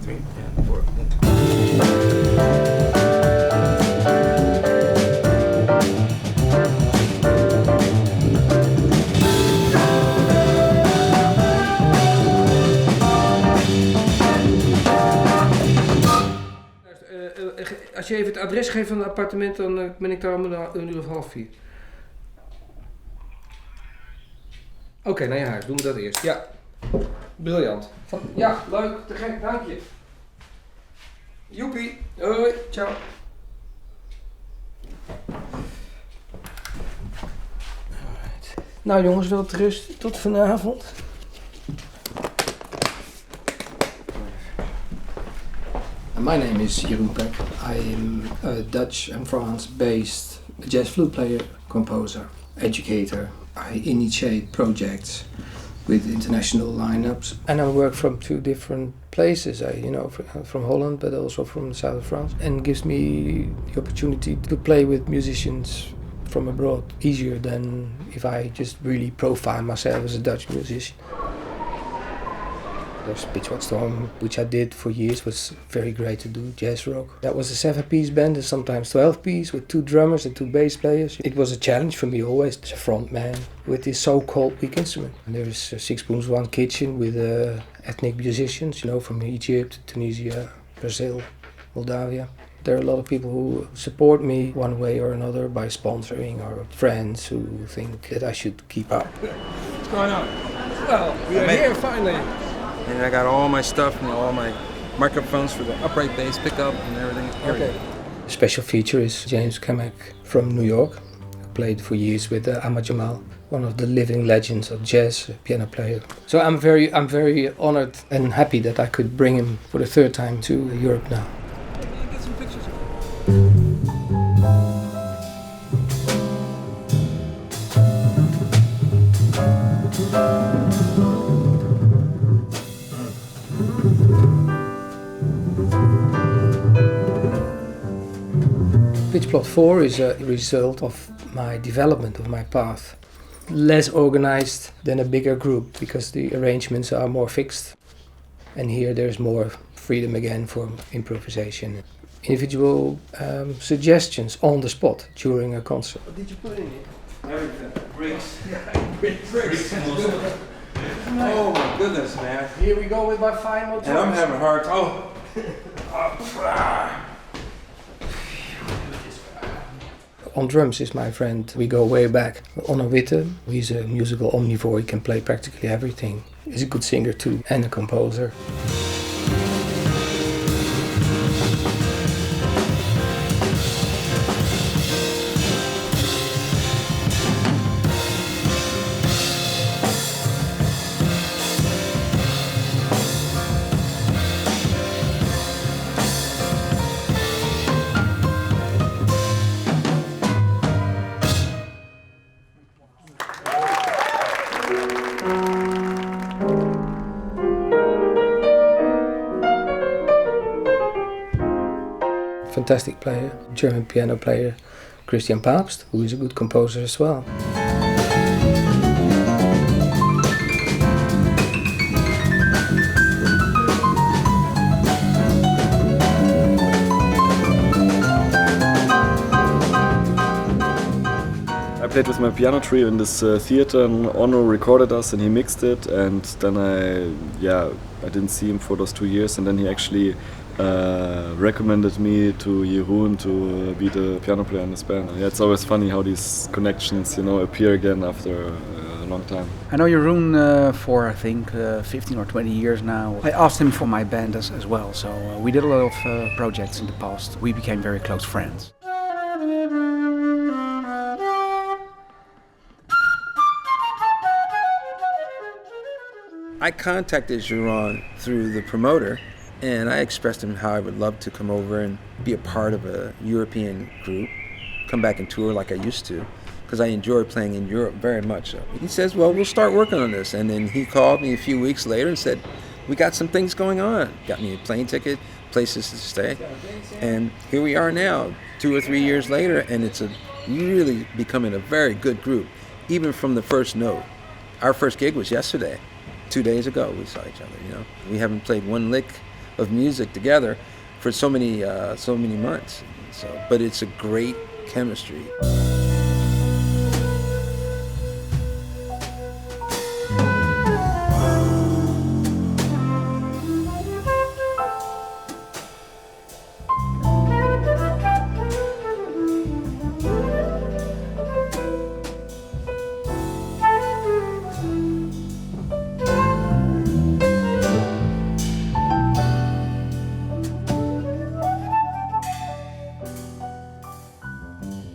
3 and 4. Als je even het adres geeft van het appartement, dan ben ik daar om een uur of 3:30. Oké, naar je huis. Doen we dat eerst. Ja. Briljant. Ja, leuk. Te gek. Dank je. Joepie. Hoi. Ciao. Alright. Nou jongens, wel rust. Tot vanavond. My name is Jeroen Pek. I am a Dutch and France-based jazz flute player, composer, educator. I initiate projects with international lineups. And I work from 2 different places, from Holland, but also from the south of France. And it gives me the opportunity to play with musicians from abroad easier than if I just really profile myself as a Dutch musician. There's Pitchfork Storm, which I did for years, was very great to do, jazz rock. That was a 7-piece band, and sometimes 12-piece, with 2 drummers and 2 bass players. It was a challenge for me always, as a front man, with this so-called weak instrument. And there is 6 Spoons, 1 Kitchen with ethnic musicians, from Egypt, Tunisia, Brazil, Moldavia. There are a lot of people who support me one way or another by sponsoring, or friends who think that I should keep up. What's going on? Well, we're here finally. And I got all my stuff and all my microphones for the upright bass pickup and everything. Okay. A special feature is James Cammack from New York, who played for years with Ahmad Jamal, one of the living legends of jazz, piano player. So I'm very honored and happy that I could bring him for the 3rd time to Europe now. Get some pictures of it. Pitch Plot 4 is a result of my development, of my path. Less organized than a bigger group because the arrangements are more fixed. And here there's more freedom again for improvisation. Individual suggestions on the spot during a concert. What did you put in it? Everything. Bricks. Bricks. Oh my goodness, man. Here we go with my final drums. And I'm having a hard time. On drums is my friend, we go way back. Onno Witte, he's a musical omnivore, he can play practically everything. He's a good singer too, and a composer. Fantastic player, German piano player, Pabst, who is a good composer as well. I played with my piano trio in this theater, and Onno recorded us and he mixed it, and then I didn't see him for those 2 years, and then he actually recommended me to Jeroen to be the piano player in this band. Yeah, it's always funny how these connections, appear again after a long time. I know Jeroen for I think 15 or 20 years now. I asked him for my band as well, so we did a lot of projects in the past. We became very close friends. I contacted Jeroen through the promoter, and I expressed to him how I would love to come over and be a part of a European group, come back and tour like I used to, because I enjoy playing in Europe very much. He says, well, we'll start working on this. And then he called me a few weeks later and said, we got some things going on. Got me a plane ticket, places to stay. And here we are now, 2 or 3 years later, and it's really becoming a very good group, even from the first note. Our first gig was yesterday. 2 days ago we saw each other, We haven't played one lick of music together for so many months. So, but it's a great chemistry.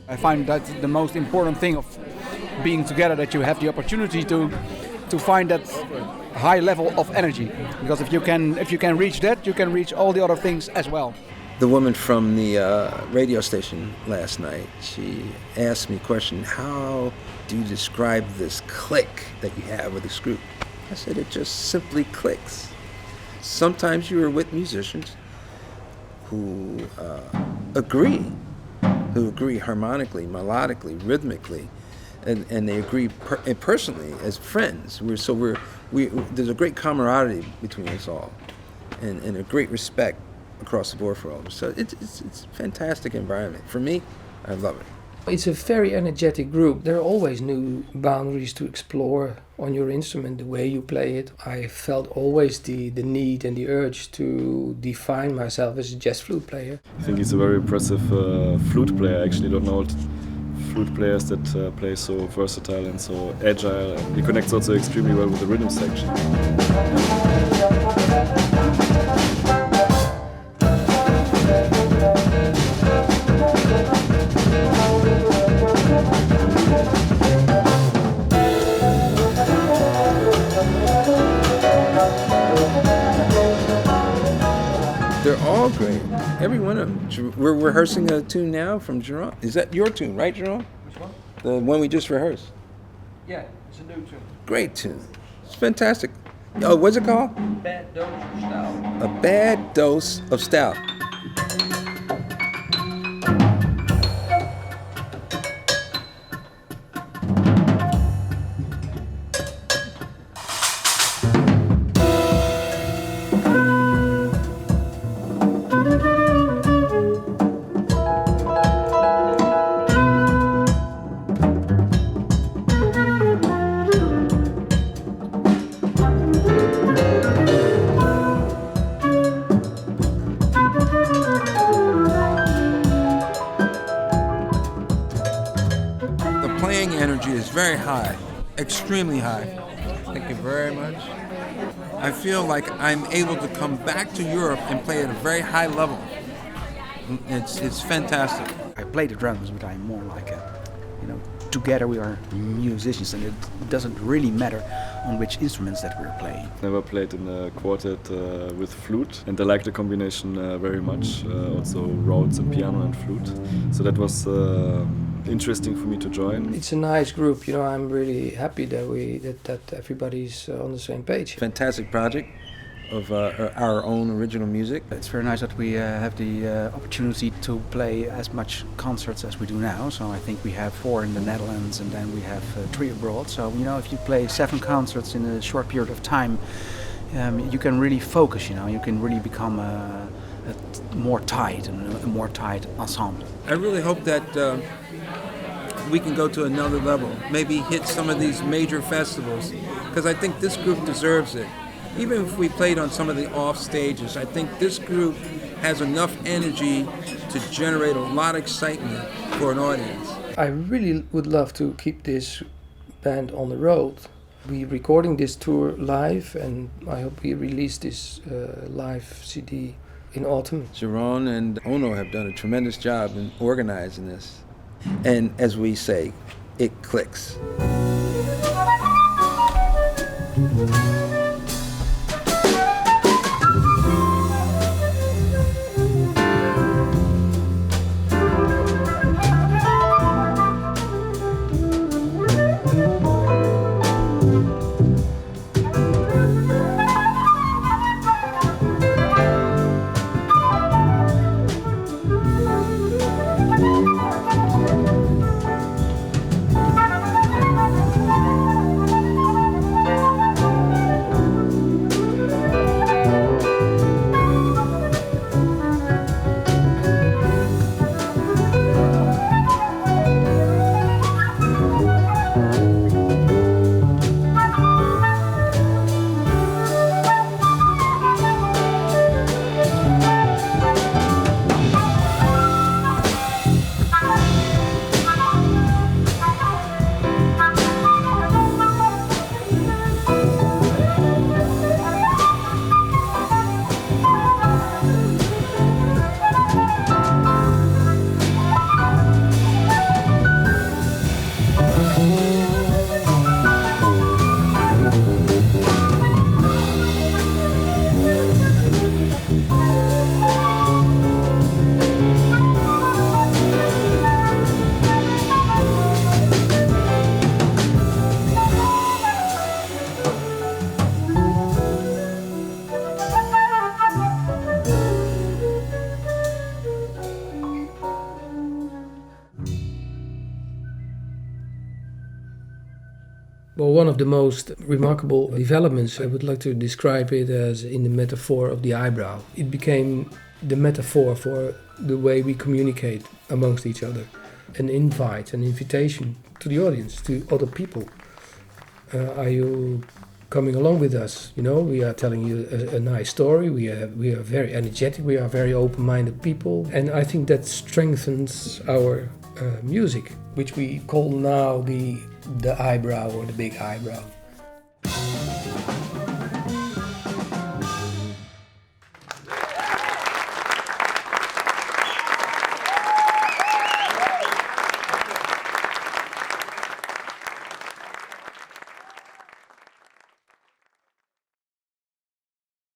I find that the most important thing of being together, that you have the opportunity to find that high level of energy. Because if you can reach that, you can reach all the other things as well. The woman from the radio station last night, she asked me a question, how do you describe this click that you have with this group? I said, it just simply clicks. Sometimes you are with musicians who agree harmonically, melodically, rhythmically, and they agree personally as friends. There's a great camaraderie between us all, and a great respect across the board for all of us. So it's a fantastic environment. For me, I love it. It's a very energetic group. There are always new boundaries to explore on your instrument, the way you play it. I felt always the need and the urge to define myself as a jazz flute player. I think he's a very impressive flute player. I actually don't know flute players that play so versatile and so agile. And he connects also extremely well with the rhythm section. They're all great. Every one of them. We're rehearsing a tune now from Jeroen. Is that your tune, right, Jeroen? Which one? The one we just rehearsed. Yeah, it's a new tune. Great tune. It's fantastic. Oh, what's it called? Bad Dose of Style. A Bad Dose of Stout. Playing energy is very high, extremely high. Thank you very much. I feel like I'm able to come back to Europe and play at a very high level. It's fantastic. I play the drums, but I'm more like together we are musicians, and it doesn't really matter on which instruments that we're playing. Never played in a quartet with flute, and I like the combination very much. Also Rhodes and piano and flute. So that was interesting for me to join. It's a nice group. I'm really happy that everybody's on the same page. Fantastic project of our own original music. It's very nice that we have the opportunity to play as much concerts as we do now. So I think we have 4 in the Netherlands, and then we have 3 abroad. So if you play 7 concerts in a short period of time, you can really focus. You can really become a more tight and a more tight ensemble. I really hope that we can go to another level, maybe hit some of these major festivals, because I think this group deserves it. Even if we played on some of the off stages, I think this group has enough energy to generate a lot of excitement for an audience. I really would love to keep this band on the road. We're recording this tour live, and I hope we release this live CD in autumn. Jeroen and Onno have done a tremendous job in organizing this. And as we say, it clicks. one of the most remarkable developments, I would like to describe it as in the metaphor of the eyebrow. It became the metaphor for the way we communicate amongst each other. An invite, an invitation to the audience, to other people. Are you coming along with us? You know, we are telling you a nice story. We are very energetic. We are very open-minded people, and I think that strengthens our music, which we call now the eyebrow or the big eyebrow.